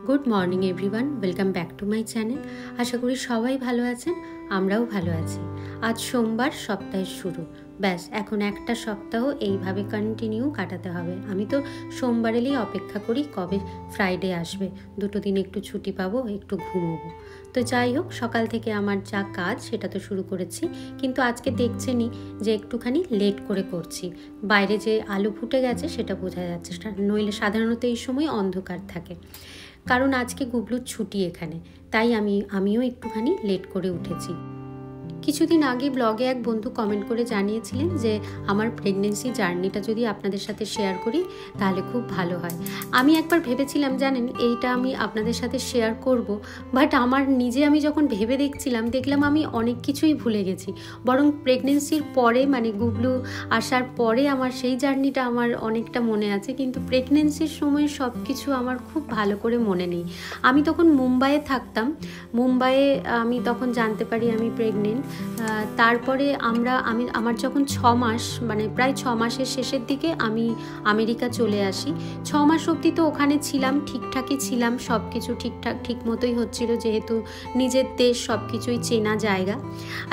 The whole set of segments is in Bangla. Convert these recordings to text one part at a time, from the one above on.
Good morning everyone, welcome back to my channel. আশা করি সবাই ভালো আছেন, আমরাও ভালো আছি। আজ সোমবার, সপ্তাহের শুরু। ব্যাস, এখন একটা সপ্তাহ এইভাবে কন্টিনিউ কাটাতে হবে। আমি তো সোমবার এলেই অপেক্ষা করি কবে ফ্রাইডে আসবে, দুটো দিন একটু ছুটি পাবো, একটু ঘুমোবো। তো যাই হোক, সকাল থেকে আমার যা কাজ সেটা তো শুরু করেছি, কিন্তু আজকে দেখছেনই যে একটুখানি লেট করে করছি। বাইরে যে আলো ফুটে গেছে সেটা বোঝা যাচ্ছে, নইলে সাধারণত এই সময় অন্ধকার থাকে। কারণ আজকে গুবলুর ছুটি এখানে, তাই আমিও একটুখানি লেট করে উঠেছি। কিছুদিন আগে ব্লগে এক বন্ধু কমেন্ট করে জানিয়েছিলেন যে আমার প্রেগনেন্সি জার্নিটা যদি আপনাদের সাথে শেয়ার করি তাহলে খুব ভালো হয়। আমি একবার ভেবেছিলাম, জানেন, এইটা আমি আপনাদের সাথে শেয়ার করব, বাট আমি যখন ভেবে দেখলাম আমি অনেক কিছুই ভুলে গেছি। বরং প্রেগনেন্সির পরে, মানে গুবলু আসার পরে আমার সেই জার্নিটা আমার অনেকটা মনে আছে, কিন্তু প্রেগনেন্সির সময় সব কিছু আমার খুব ভালো করে মনে নেই। আমি তখন মুম্বাইয়ে থাকতাম। মুম্বাইয়ে আমি তখন জানতে পারি আমি প্রেগনেন্ট। তারপরে আমার যখন 6 মাস, মানে প্রায় 6 মাসের শেষের দিকে আমি আমেরিকা চলে আসি। 6 মাস অবধি তো ওখানে ছিলাম, ঠিকঠাকই ছিলাম, সব কিছু ঠিক মতোই হচ্ছিল, যেহেতু নিজের দেশ, সব কিছুই চেনা জায়গা।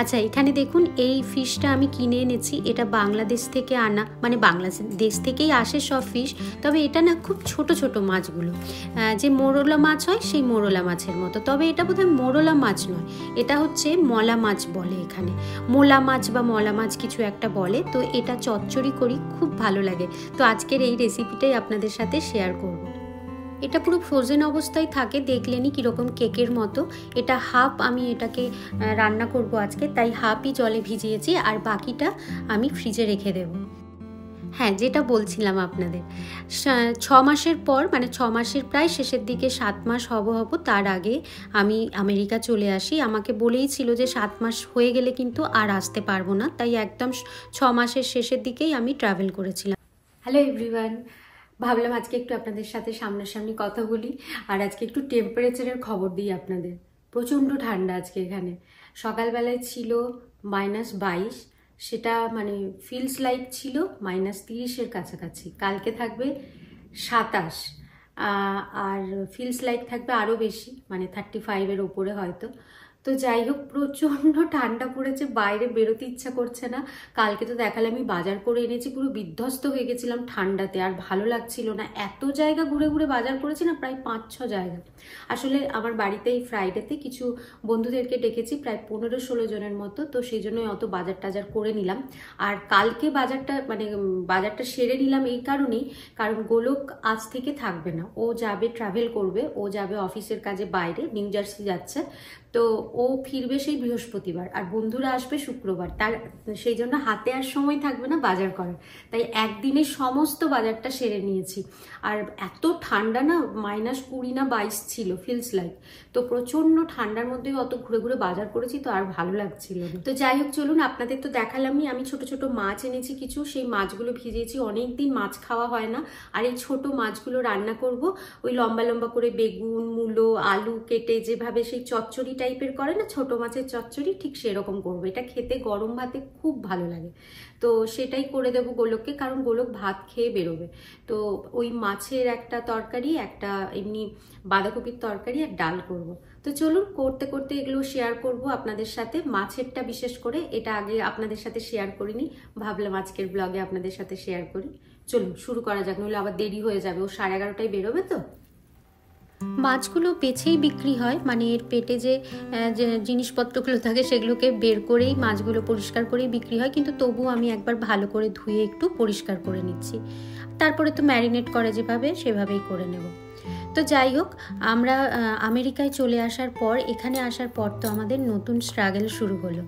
আচ্ছা, এখানে দেখুন, এই ফিশটা আমি কিনে এনেছি। এটা বাংলাদেশ থেকে আনা, মানে বাংলাদেশ থেকেই আসে সব ফিশ, তবে এটা না খুব ছোট ছোট মাছগুলো, যে মোরলা মাছ হয় সেই মোরলা মাছের মতো। তবে এটা বোধহয় মোরলা মাছ নয়, এটা হচ্ছে মলা মাছ বলে এখানে, মোলা মাছ বা মলা মাছ কিছু একটা বলে। তো এটা চচ্চড়ি করি, খুব ভালো লাগে। তো আজকের এই রেসিপিটাই আপনাদের সাথে শেয়ার করব। এটা পুরো ফ্রোজেন অবস্থায় থাকে, দেখলেনি কীরকম কেকের মতো। এটা হাফ আমি এটাকে রান্না করব আজকে, তাই হাফই জলে ভিজিয়েছি, আর বাকিটা আমি ফ্রিজে রেখে দেবো। হ্যাঁ, যেটা বলছিলাম আপনাদের, 6 মাসের পর, মানে 6 মাসের প্রায় শেষের দিকে, 7 মাস হব তার আগে আমি আমেরিকা চলে আসি। আমাকে বলেই ছিল যে 7 মাস হয়ে গেলে কিন্তু আর আসতে পারবো না, তাই একদম 6 মাসের শেষের দিকেই আমি ট্রাভেল করেছিলাম। হ্যালো এভরিওয়ান, ভাবলাম আজকে একটু আপনাদের সাথে সামনাসামনি কথা বলি, আর আজকে একটু টেম্পারেচারের খবর দিই আপনাদের। প্রচণ্ড ঠান্ডা আজকে এখানে। সকালবেলায় ছিল -22, সেটা মানে ফিলস লাইক ছিল -30-এর কাছাকাছি। কালকে থাকবে 27, আর ফিলস লাইক থাকবে আরও বেশি, মানে 35-এর ওপরে হয়তো। তো যাই হোক, প্রচণ্ড ঠান্ডা পড়েছে, বাইরে বেরোতে ইচ্ছা করছে না। কালকে তো দেখালে আমি বাজার করে এনেছি, পুরো বিধ্বস্ত হয়ে গেছিলাম ঠান্ডাতে, আর ভালো লাগছিল না। এত জায়গা ঘুরে ঘুরে বাজার করেছি না, প্রায় 5-6 জায়গা। আসলে আমার বাড়িতে এই ফ্রাইডেতে কিছু বন্ধুদেরকে ডেকেছি, প্রায় 15-16 জনের মতো, তো সেই জন্যই অত বাজার টাজার করে নিলাম। আর কালকে বাজারটা সেরে নিলাম এই কারণেই, কারণ গোলক আজ থেকে থাকবে না, ও যাবে, ট্রাভেল করবে, ও যাবে অফিসের কাজে বাইরে, নিউ জার্সি যাচ্ছে। তো ও ফিরবে সেই বৃহস্পতিবার, আর বন্ধুরা আসবে শুক্রবার। সেই জন্য হাতে আর সময় থাকবে না বাজার করার, তাই একদিনে সমস্ত বাজারটা সেরে নিয়েছি। আর এত ঠান্ডা না, -20 না 22 ছিল ফিলস লাইক। তো প্রচণ্ড ঠান্ডার মধ্যেই অত ঘুরে ঘুরে বাজার করেছি, তো আর ভালো লাগছিল না। তো যাই হোক, চলুন, আপনাদের তো দেখালামই। আমি ছোট ছোট মাছ এনেছি কিছু, সেই মাছগুলো ভিজিয়েছি। অনেকদিন মাছ খাওয়া হয় না, আর এই ছোট মাছগুলো রান্না করব। ওই লম্বা লম্বা করে বেগুন, মূলো, আলু কেটে যেভাবে সেই চচ্চড়ি টাইপের করে না, ছোট মাছের চচ্চড়ি, ঠিক সেরকম করবো। এটা খেতে গরম ভাতে খুব ভালো লাগে। তো সেটাই করে দেবো গোলককে, কারণ গোলক ভাত খেয়ে বেরোবে। তো ওই মাছের একটা তরকারি, একটা এমনি বাঁধাকপির তরকারি, আর ডাল করব। তো চলুন, করতে করতে এগুলো শেয়ার করব আপনাদের সাথে। মাছেরটা বিশেষ করে, এটা আগে আপনাদের সাথে শেয়ার করিনি, ভাবলাম আজকের ব্লগে আপনাদের সাথে শেয়ার করি। চলুন শুরু করা যাক, নইলে আবার দেরি হয়ে যাবে, ও 11:30টায় বেরোবে। তো মাছগুলো বেছেই বিক্রি হয়, মানে এর পেটে যে জিনিসপত্রগুলো থাকে সেগুলোকে বের করেই, মাছগুলো পরিষ্কার করেই বিক্রি হয়, কিন্তু তবু আমি একবার ভালো করে ধুয়ে একটু পরিষ্কার করে নিচ্ছি। তারপরে তো ম্যারিনেট করে যেভাবে, সেভাবেই করে নেব। তো যাই হোক, আমরা আমেরিকায় চলে আসার পর, এখানে আসার পর তো আমাদের নতুন স্ট্রাগল শুরু হলো।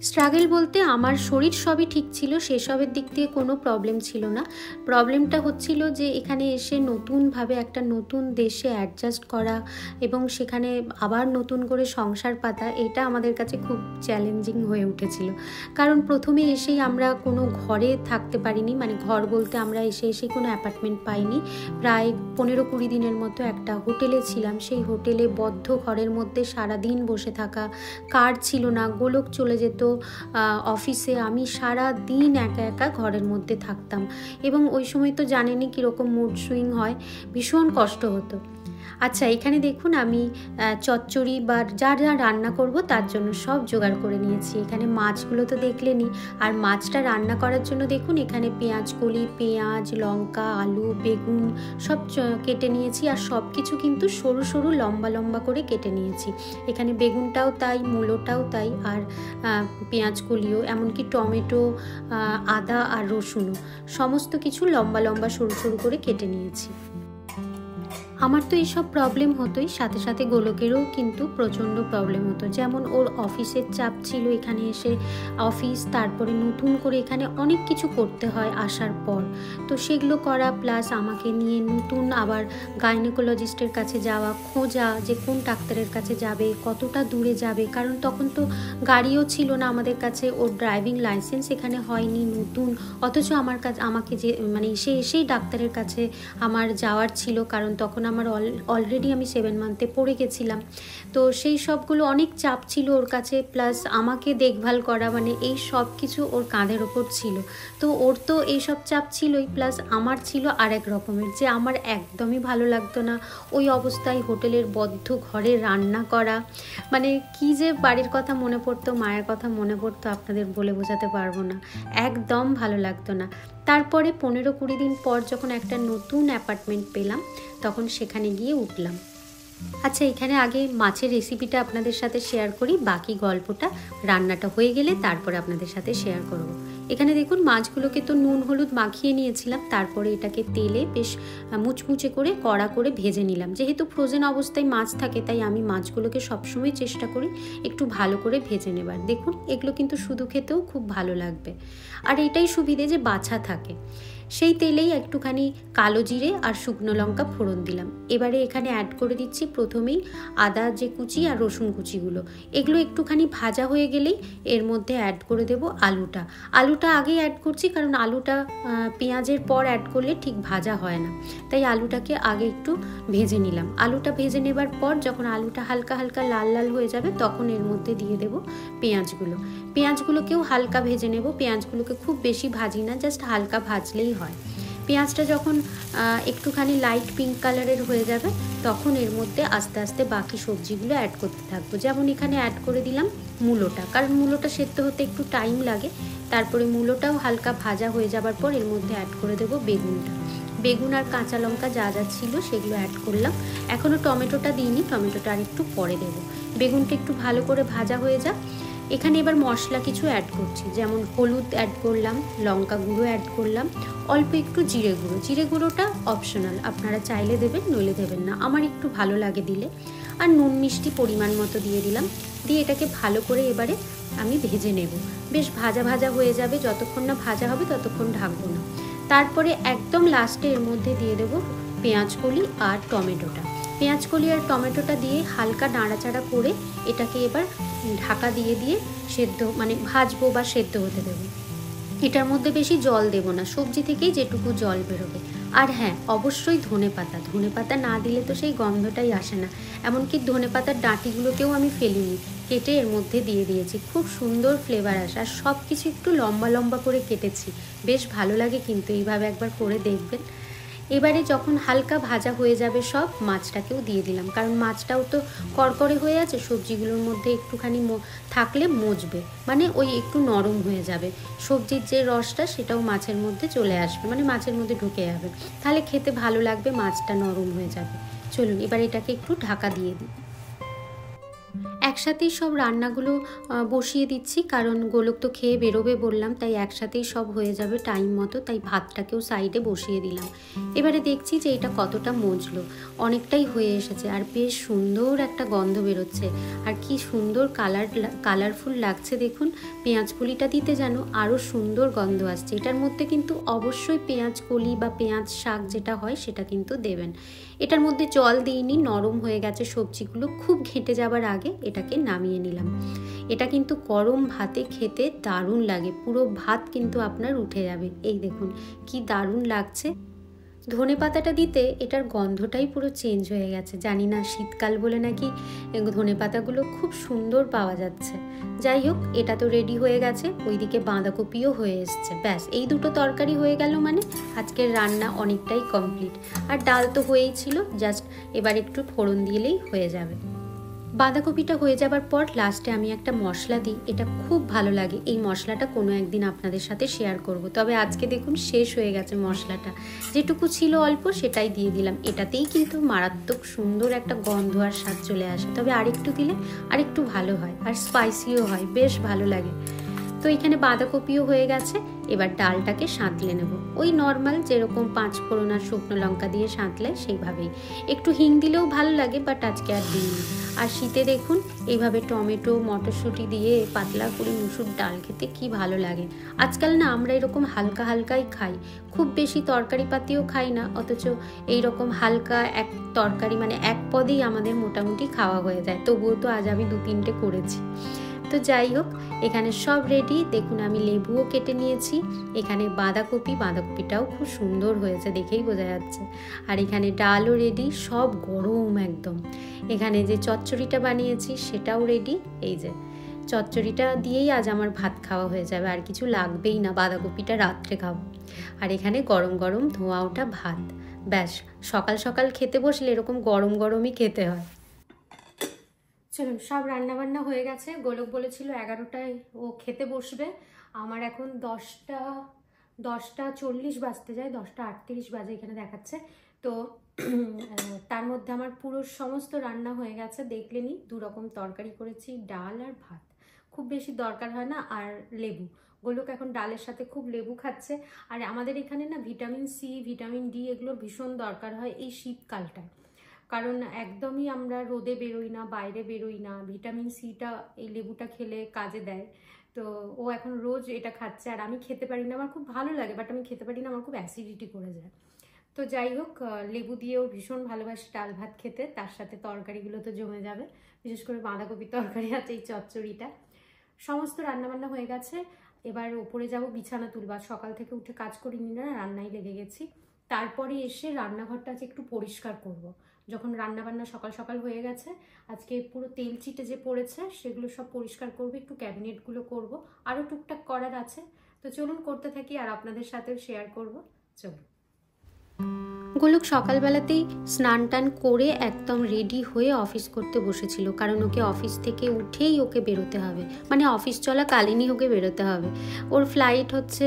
স্ট্রাগল বলতে, আমার শরীর সবই ঠিক ছিল, সেসবের দিক দিয়ে কোনো প্রবলেম ছিল না। প্রবলেমটা হচ্ছিল যে এখানে এসে নতুনভাবে একটা নতুন দেশে অ্যাডজাস্ট করা, এবং সেখানে আবার নতুন করে সংসার পাতা, এটা আমাদের কাছে খুব চ্যালেঞ্জিং হয়ে উঠেছিল। কারণ প্রথমে এসেই আমরা কোনো ঘরে থাকতে পারিনি, মানে ঘর বলতে আমরা এসেই কোনো অ্যাপার্টমেন্ট পাইনি। প্রায় 15-20 দিনের মতো একটা হোটেলে ছিলাম। সেই হোটেলে বদ্ধ ঘরের মধ্যে সারাদিন বসে থাকা, কার ছিল না, গোলক চলে যেত অফিসে, আমি সারা দিন একা একা ঘরের মধ্যে থাকতাম। এবং ওই সময় তো জানেনই কীরকম মুড সুইং হয়, ভীষণ কষ্ট হতো। আচ্ছা, এখানে দেখুন আমি চচ্চড়ি বা যা যা রান্না করব তার জন্য সব জোগাড় করে নিয়েছি। এখানে মাছগুলো তো দেখলেনই, আর মাছটা রান্না করার জন্য দেখুন এখানে পেঁয়াজ কলি, পেঁয়াজ, লঙ্কা, আলু, বেগুন সব কেটে নিয়েছি। আর সব কিছু কিন্তু সরু সরু লম্বা লম্বা করে কেটে নিয়েছি। এখানে বেগুনটাও তাই, মূলোটাও তাই, আর পেঁয়াজ কলিও, এমনকি টমেটো, আদা আর রসুনও, সমস্ত কিছু লম্বা লম্বা সরু সরু করে কেটে নিয়েছি। আমার তো এইসব প্রবলেম হতোই, সাথে সাথে গোলকেরও কিন্তু প্রচণ্ড প্রবলেম হতো। যেমন ওর অফিসের চাপ ছিল, এখানে এসে অফিস, তারপরে নতুন করে এখানে অনেক কিছু করতে হয় আসার পর, তো সেগুলো করা, প্লাস আমাকে নিয়ে নতুন আবার গাইনোকোলজিস্টের কাছে যাওয়া, খোঁজা যে কোন ডাক্তারের কাছে যাবে, কতটা দূরে যাবে, কারণ তখন তো গাড়িও ছিল না আমাদের কাছে, ওর ড্রাইভিং লাইসেন্স এখানে হয়নি নতুন, অথচ আমাকে যে মানে এসেই ডাক্তারের কাছে আমার যাওয়ার ছিল, কারণ তখন আমার অলরেডি আমি 7 মান্থে পড়ে গেছিলাম। তো সেই সবগুলো অনেক চাপ ছিল ওর কাছে, প্লাস আমাকে দেখভাল করা, মানে এই সব কিছু ওর কাঁধের ওপর ছিল। তো ওর তো এইসব চাপ ছিলই, প্লাস আমার ছিল আরেক রকমের, যে আমার একদমই ভালো লাগতো না ওই অবস্থায় হোটেলের বদ্ধ ঘরে রান্না করা। মানে কি যে বাড়ির কথা মনে পড়তো, মায়ের কথা মনে পড়তো, আপনাদের বলে বোঝাতে পারবো না, একদম ভালো লাগতো না। তারপরে 15-20 দিন পর যখন একটা নতুন অ্যাপার্টমেন্ট পেলাম, তখন সেখানে গিয়ে উঠলাম। আচ্ছা, এখানে আগে মাছের রেসিপিটা আপনাদের সাথে শেয়ার করি, বাকি গল্পটা রান্নাটা হয়ে গেলে তারপরে আপনাদের সাথে শেয়ার করব। এখানে দেখুন মাছগুলোকে তো নুন হলুদ মাখিয়ে নিয়েছিলাম, তারপরে এটাকে তেলে বেশ মুচমুচে করে কড়া করে ভেজে নিলাম। যেহেতু ফ্রোজেন অবস্থায় মাছ থাকে, তাই আমি মাছগুলোকে সবসময় চেষ্টা করি একটু ভালো করে ভেজে নেবার। দেখুন এগুলো কিন্তু শুধু খেতেও খুব ভালো লাগবে, আর এটাই সুবিধে যে বাছা থাকে। সেই তেলেই একটুখানি কালো জিরে আর শুকনো লঙ্কা ফোড়ন দিলাম। এবারে এখানে অ্যাড করে দিচ্ছি প্রথমেই আদা যে কুচি আর রসুন কুচিগুলো, এগুলো একটুখানি ভাজা হয়ে গেলেই এর মধ্যে অ্যাড করে দেব আলুটা আগেই অ্যাড করছি, কারণ আলুটা পেঁয়াজের পর অ্যাড করলে ঠিক ভাজা হয় না, তাই আলুটাকে আগে একটু ভেজে নিলাম। আলুটা ভেজে নেবার পর যখন আলুটা হালকা হালকা লাল লাল হয়ে যাবে, তখন এর মধ্যে দিয়ে দেব পেঁয়াজগুলোকেও হালকা ভেজে নেব। পেঁয়াজগুলোকে খুব বেশি ভাজি না, জাস্ট হালকা ভাজলেই হয়। পেঁয়াজটা যখন একটুখানি লাইট পিঙ্ক কালারের হয়ে যাবে, তখন এর মধ্যে আস্তে আস্তে বাকি সবজিগুলো অ্যাড করতে থাকবো। যেমন এখানে অ্যাড করে দিলাম মূলোটা, কারণ মূলোটা সেদ্ধ হতে একটু টাইম লাগে। তারপরে মূলোটাও হালকা ভাজা হয়ে যাবার পর এর মধ্যে অ্যাড করে দেবো বেগুন আর কাঁচা লঙ্কা যা যা ছিল সেগুলো অ্যাড করলাম। এখনও টমেটোটা দিইনি, টমেটোটা আর একটু পরে দেবো। বেগুনটা একটু ভালো করে ভাজা হয়ে যাক। এখানে এবার মশলা কিছু অ্যাড করছি, যেমন হলুদ অ্যাড করলাম, লঙ্কা গুঁড়ো অ্যাড করলাম, অল্প একটু জিরে গুঁড়োটা অপশনাল, আপনারা চাইলে দেবেন নইলে দেবেন না, আমার একটু ভালো লাগে দিলে। আর নুন মিষ্টি পরিমাণ মতো দিয়ে দিলাম। দিয়ে এটাকে ভালো করে এবারে আমি ভেজে নেব। বেশ ভাজা ভাজা হয়ে যাবে, যতক্ষণ না ভাজা হবে ততক্ষণ ঢাকবো না। তারপরে একদম লাস্টে এর মধ্যে দিয়ে দেব পেঁয়াজ কলি আর টমেটোটা দিয়ে হালকা নাড়াচাড়া করে এটাকে এবার ঢাকা দিয়ে সেদ্ধ মানে ভাজবো বা সেদ্ধ হতে দেবো। এটার মধ্যে বেশি জল দেব না, সবজি থেকেই যেটুকু জল বেরোবে। আর হ্যাঁ, অবশ্যই ধনেপাতা না দিলে তো সেই গন্ধটাই আসে না। এমনকি ধনেপাতার ডাঁটিগুলোকেও আমি ফেলিনি, কেটে এর মধ্যে দিয়ে দিয়েছি, খুব সুন্দর ফ্লেভার আসে। আর সব কিছু একটু লম্বা লম্বা করে কেটেছি, বেশ ভালো লাগে কিন্তু, এইভাবে একবার করে দেখবেন। এবারে যখন হালকা ভাজা হয়ে যাবে সব, মাছটাকেও দিয়ে দিলাম, কারণ মাছটাও তো কড়কড়ে হয়ে আছে, সবজিগুলোর মধ্যে একটুখানি থাকলে মজবে, মানে ওই একটু নরম হয়ে যাবে, সবজির যে রসটা সেটাও মাছের মধ্যে চলে আসবে, মানে মাছের মধ্যে ঢুকে যাবে, তাহলে খেতে ভালো লাগবে, মাছটা নরম হয়ে যাবে। চলুন এবার এটাকে একটু ঢাকা দিয়ে দিই। একসাথেই সব রান্নাগুলো বসিয়ে দিচ্ছি, কারণ গোলক তো খেয়ে বেরোবে বললাম, তাই একসাথেই সব হয়ে যাবে টাইম মতো, তাই ভাতটাকেও সাইডে বসিয়ে দিলাম। এবারে দেখছি যে এটা কতটা মজলো, অনেকটাই হয়ে এসেছে, আর বেশ সুন্দর একটা গন্ধ বেরোচ্ছে, আর কি সুন্দর কালারফুল লাগছে দেখুন। পেঁয়াজ কলিটা দিতে যেন আরও সুন্দর গন্ধ আসছে। এটার মধ্যে কিন্তু অবশ্যই পেঁয়াজ কলি বা পেঁয়াজ শাক যেটা হয় সেটা কিন্তু দেবেন। এটার মধ্যে জল দিইনি, নরম হয়ে গেছে সবজিগুলো, খুব ঘেঁটে যাবার আগে এটাকে নামিয়ে নিলাম। এটা কিন্তু গরম ভাতে খেতে দারুণ লাগে, পুরো ভাত কিন্তু আপনার উঠে যাবে। এই দেখুন কি দারুণ লাগছে। ধনেপাতাটা দিতে এটার গন্ধটাই পুরো চেঞ্জ হয়ে গেছে। জানি না শীতকাল বলে নাকি ধনেপাতাগুলো খুব সুন্দর পাওয়া যাচ্ছে। যাই হোক, এটা তো রেডি হয়ে গেছে, ওইদিকে বাঁধাকপিও হয়ে এসছে। ব্যাস এই দুটো তরকারি হয়ে গেল মানে আজকের রান্না অনেকটাই কমপ্লিট। আর ডাল তো হয়েই ছিল, জাস্ট এবার একটু ফোড়ন দিলেই হয়ে যাবে। বাঁধাকপিটা হয়ে যাবার পর লাস্টে আমি একটা মশলা দিই, এটা খুব ভালো লাগে। এই মশলাটা কোনো একদিন আপনাদের সাথে শেয়ার করব, তবে আজকে দেখুন শেষ হয়ে গেছে মশলাটা। যেটুকু ছিল অল্প সেটাই দিয়ে দিলাম। এটাতেই কিন্তু মারাত্মক সুন্দর একটা গন্ধ আর স্বাদ চলে আসে, তবে আরেকটু দিলে আরেকটু ভালো হয়, আর স্পাইসিও হয়, বেশ ভালো লাগে। তো এখানে বাঁধাকপিও হয়ে গেছে, এবার ডালটাকে সাঁতলে নেব। ওই নর্মাল যেরকম 5 ফোড়ন আর শুকনো লঙ্কা দিয়ে সাঁতলে সেইভাবেই। একটু হিং দিলেও ভালো লাগে, বাট আজকে আর দিইনি। আর শীতে দেখুন এইভাবে টমেটো মটরশুঁটি দিয়ে পাতলা করে মুসুর ডাল খেতে কি ভালো লাগে। আজকাল না আমরা এরকম হালকা হালকাই খাই, খুব বেশি তরকারি পাতিও খাই না, অথচ এইরকম হালকা এক তরকারি মানে এক পদেই আমাদের মোটামুটি খাওয়া হয়ে যায়। তবুও তো আজ আমি 2-3টে করেছি। তো যাই হোক, এখানে সব রেডি। দেখুন আমি লেবুও কেটে নিয়েছি। এখানে বাঁধাকপিটাও খুব সুন্দর হয়েছে, দেখেই বোঝা যাচ্ছে। আর এখানে ডালও রেডি, সব গরম একদম। এখানে যে চচ্চড়িটা বানিয়েছি সেটাও রেডি। এই যে চচ্চড়িটা দিয়েই আজ আমার ভাত খাওয়া হয়ে যাবে, আর কিছু লাগবেই না, বাঁধাকপিটা রাত্রে খাবো। আর এখানে গরম গরম ধোঁয়া ওঠা ভাত। ব্যাস, সকাল সকাল খেতে বসলে এরকম গরম গরমই খেতে হয়। চলুন, সব রান্নাবান্না হয়ে গেছে। গোলক বলেছিল 11টায় ও খেতে বসবে। আমার এখন 10টা 40 বাজতে যায়, 10টা 38 বাজে এখানে দেখাচ্ছে। তো তার মধ্যে আমার পুরো সমস্ত রান্না হয়ে গেছে। দেখলেনি 2 রকম তরকারি করেছি, ডাল আর ভাত। খুব বেশি দরকার হয় না। আর লেবু, গোলক এখন ডালের সাথে খুব লেবু খাচ্ছে। আর আমাদের এখানে না ভিটামিন সি, ভিটামিন ডি এগুলোর ভীষণ দরকার হয় এই শীতকালটায়, কারণ একদমই আমরা রোদে বেরোই না, বাইরে বেরোই না। ভিটামিন সিটা এই লেবুটা খেলে কাজে দেয়। তো ও এখন রোজ এটা খাচ্ছে, আর আমি খেতে পারি না। আমার খুব ভালো লাগে, বাট আমি খেতে পারি না, আমার খুব অ্যাসিডিটি করে যায়। তো যাই হোক, লেবু দিয়েও ভীষণ ভালোবাসি ডাল ভাত খেতে। তার সাথে তরকারিগুলো তো জমে যাবে, বিশেষ করে বাঁধাকপির তরকারি আছে, এই চচ্চড়িটা। সমস্ত রান্নাবান্না হয়ে গেছে। এবার ওপরে যাব বিছানা তুলবার। সকাল থেকে উঠে কাজ করিনি না, রান্নায় লেগে গেছি। তারপরে এসে রান্নাঘরটা আজ একটু পরিষ্কার করব। যখন রান্নাবান্না সকাল সকাল হয়ে গেছে, আজকে পুরো তেল চিটে যে পড়েছে সেগুলো সব পরিষ্কার করবো, একটু ক্যাবিনেটগুলো করব, আরও টুকটাক করার আছে। তো চলুন করতে থাকি, আর আপনাদের সাথেও শেয়ার করব। চলুন। গোলক সকালবেলাতেই স্নান টান করে একদম রেডি হয়ে অফিস করতে বসেছিল, কারণ ওকে অফিস থেকে উঠেই ওকে বেরোতে হবে, মানে অফিস চলাকালীনই ওকে বেরোতে হবে। ওর ফ্লাইট হচ্ছে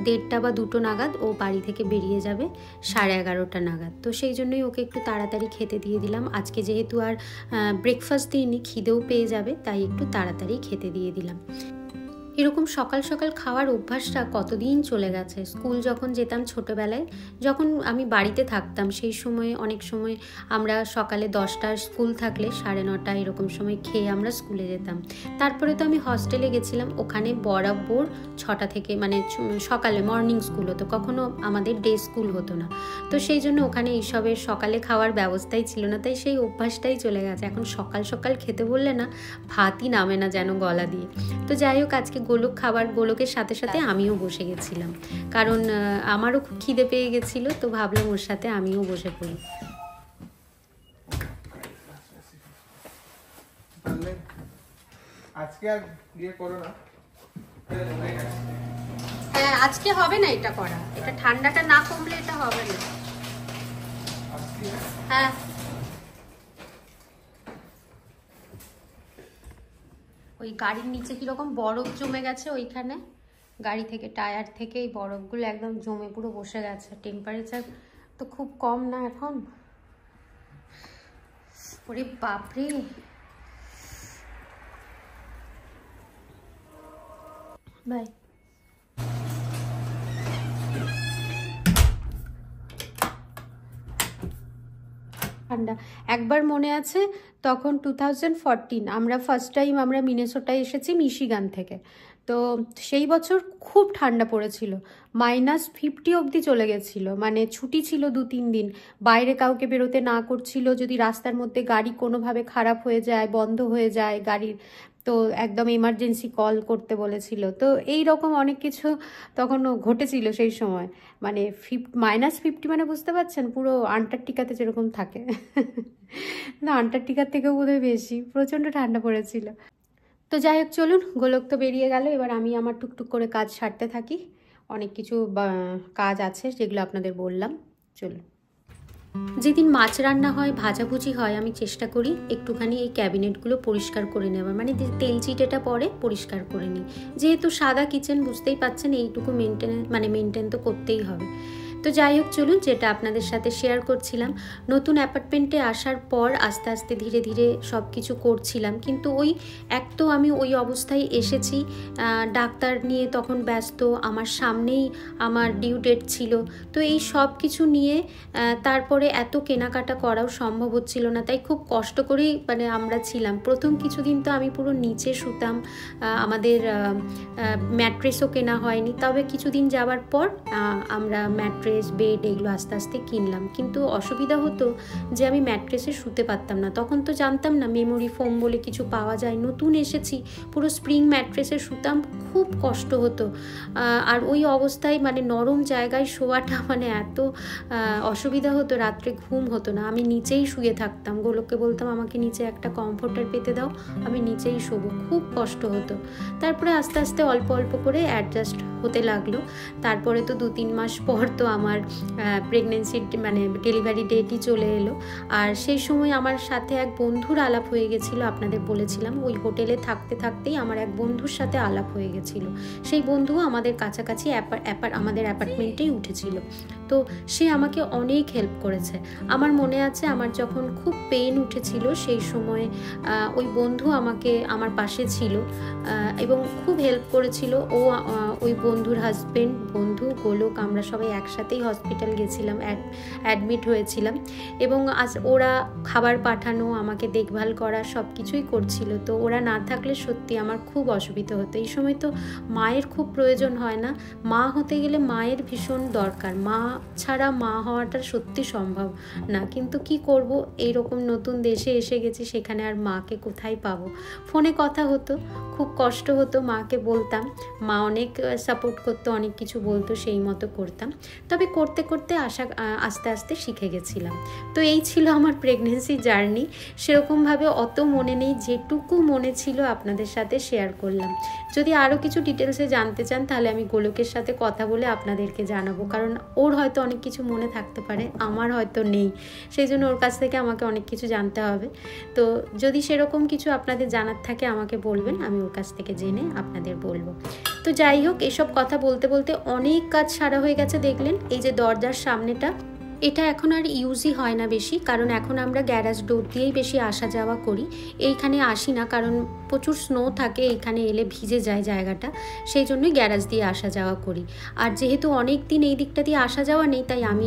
1:30 বা 2টো নাগাদ, ও বাড়ি থেকে বেরিয়ে যাবে 11:30 নাগাদ। তো সেই জন্যই ওকে একটু তাড়াতাড়ি খেতে দিয়ে দিলাম। আজকে যেহেতু আর ব্রেকফাস্ট দিইনি, খিদেও পেয়ে যাবে, তাই একটু তাড়াতাড়ি খেতে দিয়ে দিলাম। এরকম সকাল সকাল খাওয়ার অভ্যাসটা কতদিন চলে গেছে। স্কুল যখন যেতাম ছোটোবেলায়, যখন আমি বাড়িতে থাকতাম, সেই সময় অনেক সময় আমরা সকালে 10টার স্কুল থাকলে 9:30 এরকম সময় খেয়ে আমরা স্কুলে যেতাম। তারপরে তো আমি হস্টেলে গেছিলাম, ওখানে বরাবর 6টা থেকে, মানে সকালে মর্নিং স্কুল হতো, কখনো আমাদের ডে স্কুল হতো না। তো সেই জন্য ওখানে এইসবের সকালে খাওয়ার ব্যবস্থাই ছিল না, তাই সেই অভ্যাসটাই চলে গেছে। এখন সকাল সকাল খেতে বললে না ভাতই নামে না যেন গলা দিয়ে। তো যাই হোক, আজকে গোলকের সাথে সাথে আমিও বসে গেছিলাম, কারণ আমারও খুব খিদে পেয়ে গেছিল। তো ভাবলাম ওর সাথে আমিও বসে পড়ি। হ্যাঁ, আজকে হবে না এটা করা, এটা ঠান্ডাটা না কমলে এটা হবে না। হ্যাঁ, ওই গাড়ির নিচে কিরকম বরফ জমে গেছে, ওইখানে গাড়ি থেকে টায়ার থেকে এই বরফগুলো একদম জমে পুরো বসে গেছে। টেম্পারেচার তো খুব কম না এখন। ওরে বাপরে, বাই। ঠান্ডা একবার মনে আছে, তখন 2014 আমরা ফার্স্ট টাইম আমরা মিনেসোটায় এসেছি মিশিগান থেকে। তো সেই বছর খুব ঠান্ডা পড়েছিল, -50 অবধি চলে গেছিলো। মানে ছুটি ছিল 2-3 দিন, বাইরে কাউকে বেরোতে না করছিল। যদি রাস্তার মধ্যে গাড়ি কোনোভাবে খারাপ হয়ে যায়, বন্ধ হয়ে যায়, গাড়ির তো একদম এমার্জেন্সি কল করতে বলেছিল। তো এই রকম অনেক কিছু তখন ঘটেছিল সেই সময়। মানে -50 মানে বুঝতে পারছেন, পুরো আন্টার্কটিকাতে যেরকম থাকে না, আন্টার্কটিকার থেকেও বোধহয় বেশি, প্রচণ্ড ঠান্ডা পড়েছিল। তো যাই হোক, চলুন, গোলক তো বেরিয়ে গেল, এবার আমি আমার টুকটুক করে কাজ সারতে থাকি। অনেক কিছু কাজ আছে যেগুলো আপনাদের বললাম। চলুন। যেদিন মাছ রান্না হয়, ভাজাভুজি হয়, আমি চেষ্টা করি একটুখানি এই ক্যাবিনেটগুলো পরিষ্কার করে নেওয়ার, মানে তেল চিটেটা পরে পরিষ্কার করে নিই। যেহেতু সাদা কিচেন, বুঝতেই পাচ্ছেন, এইটুকু মেনটেন তো করতেই হবে। তো যাই হোক, চলুন, যেটা আপনাদের সাথে শেয়ার করছিলাম, নতুন অ্যাপার্টমেন্টে আসার পর আস্তে আস্তে ধীরে ধীরে সব কিছু করছিলাম। কিন্তু এক তো আমি ওই অবস্থায় এসেছি, ডাক্তার নিয়ে তখন ব্যস্ত, আমার সামনেই আমার ডিউ ডেট ছিল। তো এই সব কিছু নিয়ে তারপরে এত কেনাকাটা করাও সম্ভব হচ্ছিল না, তাই খুব কষ্ট করেই মানে আমরা ছিলাম। প্রথম কিছুদিন তো আমি পুরো নিচে শুতাম, আমাদের ম্যাট্রেসও কেনা হয়নি। তবে কিছুদিন যাওয়ার পর আমরা ম্যাট্রেস, বেড এগুলো আস্তে আস্তে কিনলাম। কিন্তু অসুবিধা হতো যে আমি ম্যাট্রেসে শুতে পারতাম না, তখন তো জানতাম না মেমোরি ফোম বলে কিছু পাওয়া যায়। নতুন এসেছি, পুরো স্প্রিং ম্যাট্রেসে শুতাম, খুব কষ্ট হতো। আর ওই অবস্থায় মানে নরম জায়গায় শোয়াটা মানে এত অসুবিধা হতো, রাত্রে ঘুম হতো না। আমি নিচেই শুয়ে থাকতাম, গোলককে বলতাম আমাকে নিচে একটা কমফোর্টার পেতে দাও, আমি নিচেই শোবো, খুব কষ্ট হতো। তারপরে আস্তে আস্তে অল্প অল্প করে অ্যাডজাস্ট হতে লাগলো। তারপরে তো 2-3 মাস পর তো আমার প্রেগনেন্সির মানে ডেলিভারি ডেটই চলে এলো। আর সেই সময় আমার সাথে এক বন্ধুর আলাপ হয়ে গেছিলো, আপনাদের বলেছিলাম। ওই হোটেলে থাকতে থাকতেই আমার এক বন্ধুর সাথে আলাপ হয়ে গেছিলো। সেই বন্ধু আমাদের কাছাকাছি আমাদের অ্যাপার্টমেন্টেই উঠেছিল। তো সে আমাকে অনেক হেল্প করেছে। আমার মনে আছে, আমার যখন খুব পেন উঠেছিল সেই সময় ওই বন্ধু আমার পাশে ছিল এবং খুব হেল্প করেছিল। ওই বন্ধুর হাজবেন্ড, বন্ধু, গোলক, আমরা সবাই একসাথেই হসপিটাল গেছিলাম, অ্যাডমিট হয়েছিলাম। এবং ওরা খাবার পাঠানো, আমাকে দেখভাল করা, সব কিছুই করছিল। তো ওরা না থাকলে সত্যি আমার খুব অসুবিধা হতো। এই সময় তো মায়ের খুব প্রয়োজন হয় না, মা হতে গেলে মায়ের ভীষণ দরকার। মা ছাড়া মা হওয়াটা সত্যি সম্ভব না। কিন্তু কি করব, এইরকম নতুন দেশে এসে গেছি, সেখানে আর মাকে কোথায় পাবো। ফোনে কথা হতো, খুব কষ্ট হতো, মাকে বলতাম, মা অনেক সাপোর্ট করতো, অনেক কিছু বলতো, সেই মতো করতাম। তবে করতে করতে আস্তে আস্তে শিখে গেছিলাম। তো এই ছিল আমার প্রেগনেন্সি জার্নি। সেরকমভাবে অত মনে নেই, যেটুকু মনে ছিল আপনাদের সাথে শেয়ার করলাম। যদি আরও কিছু ডিটেলসে জানতে চান তাহলে আমি গোলকের সাথে কথা বলে আপনাদেরকে জানাবো, কারণ ওর হয়তো অনেক কিছু মনে থাকতে পারে, আমার হয়তো নেই। সেই জন্য ওর কাছ থেকে আমাকে অনেক কিছু জানতে হবে। তো যদি সেরকম কিছু আপনাদের জানার থাকে আমাকে বলবেন, আমি ওর কাছ থেকে জেনে আপনাদের বলবো। তো যাই হোক, এসব কথা বলতে বলতে অনেক কাজ সারা হয়ে গেছে। দেখলেন এই যে দরজার সামনেটা, এটা এখন আর ইউজই হয় না বেশি, কারণ এখন আমরা গ্যারাজ ডোর দিয়েই বেশি আসা যাওয়া করি। এইখানে আসি না, কারণ প্রচুর স্নো থাকে, এইখানে এলে ভিজে যায় জায়গাটা, সেই জন্যই গ্যারাজ দিয়ে আসা যাওয়া করি। আর যেহেতু অনেক দিন এই দিকটা দিয়ে আসা যাওয়া নেই, তাই আমি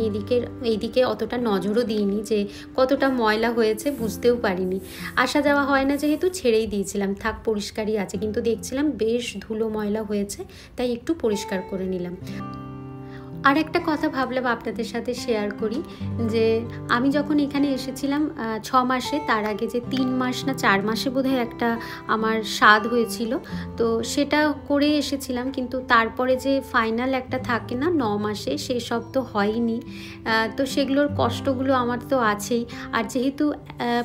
এইদিকে অতটা নজরও দিইনি যে কতটা ময়লা হয়েছে, বুঝতেও পারিনি। আসা যাওয়া হয় না যেহেতু ছেড়েই দিয়েছিলাম, থাক পরিষ্কারই আছে। কিন্তু দেখছিলাম বেশ ধুলো ময়লা হয়েছে, তাই একটু পরিষ্কার করে নিলাম। আর একটা কথা ভাবলাম আপনাদের সাথে শেয়ার করি, যে আমি যখন এখানে এসেছিলাম 6 মাসে, তার আগে যে 3 মাস না 4 মাসে বোধহয় একটা আমার স্বাদ হয়েছিল, তো সেটা করে এসেছিলাম। কিন্তু তারপরে যে ফাইনাল একটা থাকে না 9 মাসে, সেসব তো হয়নি। তো সেগুলোর কষ্টগুলো আমার তো আছেই। আর যেহেতু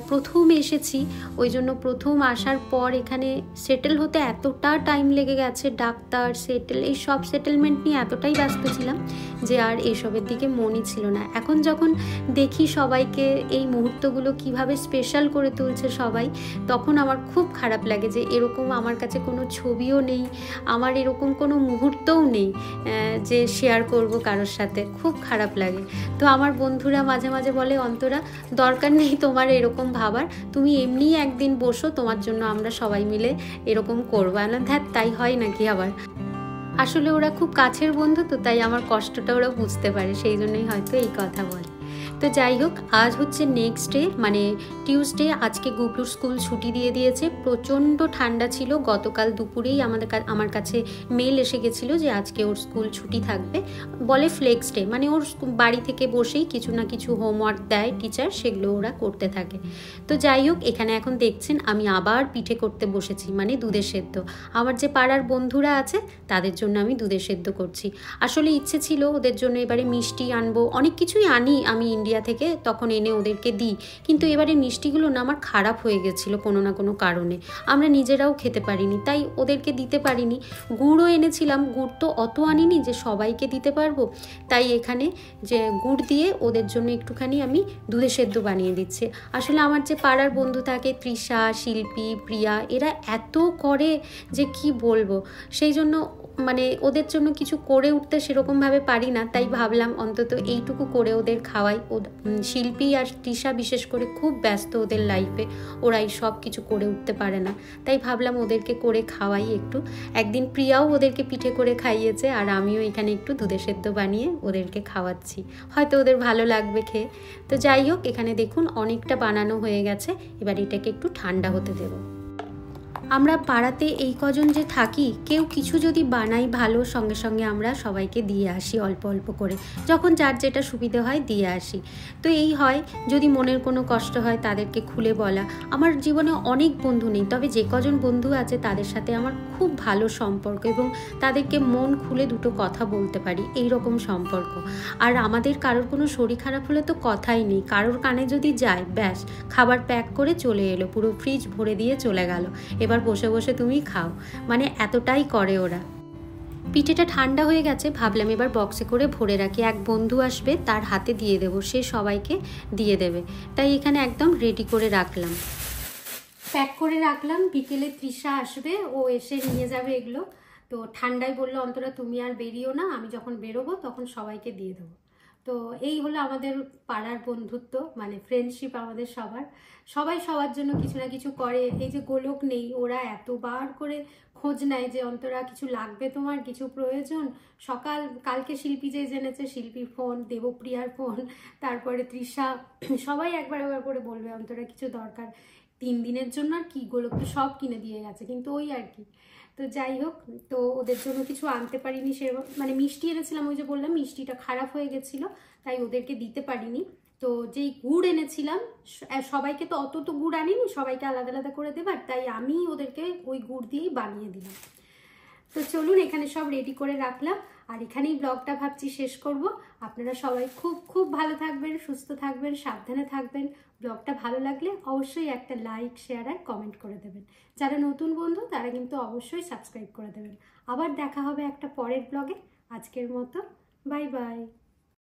প্রথম এসেছি, ওই জন্য প্রথম আসার পর এখানে সেটেল হতে এতটা টাইম লেগে গেছে, ডাক্তার, এই সব সেটেলমেন্ট নিয়ে এতটাই ব্যস্ত ছিলাম যে আর এইসবের দিকে মনই ছিল না। এখন যখন দেখি সবাইকে এই মুহূর্তগুলো কিভাবে স্পেশাল করে তুলছে সবাই, তখন আমার খুব খারাপ লাগে যে এরকম আমার কাছে কোনো ছবিও নেই, আমার এরকম কোনো মুহূর্তও নেই যে শেয়ার করব কারোর সাথে। খুব খারাপ লাগে। তো আমার বন্ধুরা মাঝে মাঝে বলে, অন্তরা, দরকার নেই তোমার এরকম ভাবার, তুমি এমনিই একদিন বসো, তোমার জন্য আমরা সবাই মিলে এরকম করবো। না ধ্যাত, তাই হয় নাকি আবার? আসলে ওরা খুব কাছের বন্ধু, তো তাই আমার কষ্টটা ওরা বুঝতে পারে, সেই জন্যই হয়তো এই কথা বলে। তো যাই হোক, আজ হচ্ছে নেক্সট ডে, মানে টিউসডে। আজকে গুবলুর স্কুল ছুটি দিয়ে দিয়েছে, প্রচণ্ড ঠান্ডা ছিল। গতকাল দুপুরেই আমার কাছে মেল এসে গেছিলো যে আজকে ওর স্কুল ছুটি থাকবে, বলে ফ্লেক্স ডে, মানে ওর বাড়ি থেকে বসেই কিছু না কিছু হোমওয়ার্ক দেয় টিচার, সেগুলো ওরা করতে থাকে। তো যাই হোক, এখানে এখন দেখছেন আমি আবার পিঠে করতে বসেছি, মানে দুধের সেদ্ধ। আমার যে পাড়ার বন্ধুরা আছে তাদের জন্য আমি দুধের সেদ্ধ করছি। আসলে ইচ্ছে ছিল ওদের জন্য এবারে মিষ্টি আনবো, অনেক কিছুই আনি আমি ইন্ডিয়া থেকে, তখন এনে ওদেরকে দিই। কিন্তু এবারে মিষ্টিগুলো না আমার খারাপ হয়ে গেছিলো কোনো না কোনো কারণে, আমরা নিজেরাও খেতে পারিনি, তাই ওদেরকে দিতে পারিনি। গুড়ও এনেছিলাম, গুড় তো অত আনিনি যে সবাইকে দিতে পারবো, তাই এখানে যে গুড় দিয়ে ওদের জন্য একটুখানি আমি দুধের সেদ্ধ বানিয়ে দিচ্ছি। আসলে আমার যে পাড়ার বন্ধু থাকে তৃষা, শিল্পী, প্রিয়া, এরা এত করে যে কি বলবো, সেই জন্য মানে ওদের জন্য কিছু করে উঠতে সেরকমভাবে পারি না, তাই ভাবলাম অন্তত এইটুকু করে ওদের খাওয়াই। শিল্পী আর তৃষা বিশেষ করে খুব ব্যস্ত ওদের লাইফে, ওরা এই সব কিছু করে উঠতে পারে না, তাই ভাবলাম ওদেরকে করে খাওয়াই একটু। একদিন প্রিয়াও ওদেরকে পিঠে করে খাইয়েছে, আর আমিও এখানে একটু দুধের সেদ্ধ বানিয়ে ওদেরকে খাওয়াচ্ছি, হয়তো ওদের ভালো লাগবে খেয়ে। তো যাই হোক, এখানে দেখুন অনেকটা বানানো হয়ে গেছে, এবার এটাকে একটু ঠান্ডা হতে দেবো। আমরা পাড়াতে এই কজন যে থাকি, কেউ কিছু যদি বানাই ভালো, সঙ্গে সঙ্গে আমরা সবাইকে দিয়ে আসি অল্প অল্প করে, যখন যার যেটা সুবিধে হয় দিয়ে আসি। তো এই হয়, যদি মনের কোনো কষ্ট হয় তাদেরকে খুলে বলা। আমার জীবনে অনেক বন্ধু নেই, তবে যে কজন বন্ধু আছে তাদের সাথে আমার খুব ভালো সম্পর্ক, এবং তাদেরকে মন খুলে দুটো কথা বলতে পারি, এই রকম সম্পর্ক। আর আমাদের কারোর কোনো শরীর খারাপ হলে তো কথাই নেই, কারোর কানে যদি যায় ব্যাস, খাবার প্যাক করে চলে এলো, পুরো ফ্রিজ ভরে দিয়ে চলে গেল, এবার বসে বসে তুমি খাও, মানে এতটাই করে ওরা। পিঠেটা ঠান্ডা হয়ে গেছে, ভাবলাম এবার বক্সে করে ভরে রাখি, এক বন্ধু আসবে তার হাতে দিয়ে দেবো, সে সবাইকে দিয়ে দেবে, তাই এখানে একদম রেডি করে রাখলাম, প্যাক করে রাখলাম। বিকেলে তৃষা আসবে, ও এসে নিয়ে যাবে এগুলো। তো ঠান্ডায় বললো অন্তরা তুমি আর বেরিও না, আমি যখন বেরোবো তখন সবাইকে দিয়ে দেবো। তো এই হলো আমাদের পাড়ার বন্ধুত্ব, মানে ফ্রেন্ডশিপ আমাদের সবার, সবাই সবার জন্য কিছু না কিছু করে। এই যে গোলক নেই, ওরা এতবার করে খোঁজ নেয় যে অন্তরা কিছু লাগবে, তোমার কিছু প্রয়োজন। কালকে শিল্পী যে জেনেছে, শিল্পীর ফোন, দেবপ্রিয়ার ফোন, তারপরে তৃষা, সবাই একবার করে বলবে অন্তরা কিছু দরকার। 3 দিনের জন্য আর কি, গোলক তো সব কিনে দিয়ে গেছে, কিন্তু ওই আর কি। তো যাই হোক, তো ওদের জন্য কিছু আনতে পারিনি, সে মানে মিষ্টি এনেছিলাম, ওই যে বললাম মিষ্টিটা খারাপ হয়ে গেছিলো, তাই ওদেরকে দিতে পারিনি। তো যেই গুড় এনেছিলাম, সবাইকে তো অত তো গুড় আনিনি, সবাইকে আলাদা আলাদা করে দেবার, তাই আমি ওদেরকে ওই গুড় দিয়েই বানিয়ে দিলাম। তো চলুন, এখানে সব রেডি করে রাখলাম, আর এখানেই ব্লগটা ভাবছি শেষ করব। আপনারা সবাই খুব খুব ভালো থাকবেন, সুস্থ থাকবেন, সাবধানে থাকবেন। ব্লগটা ভালো লাগলে অবশ্যই একটা লাইক, শেয়ার আর কমেন্ট করে দেবেন। যারা নতুন বন্ধু তারা কিন্তু অবশ্যই সাবস্ক্রাইব করে দেবেন। আবার দেখা হবে একটা পরের ব্লগে। আজকের মতো বাই বাই।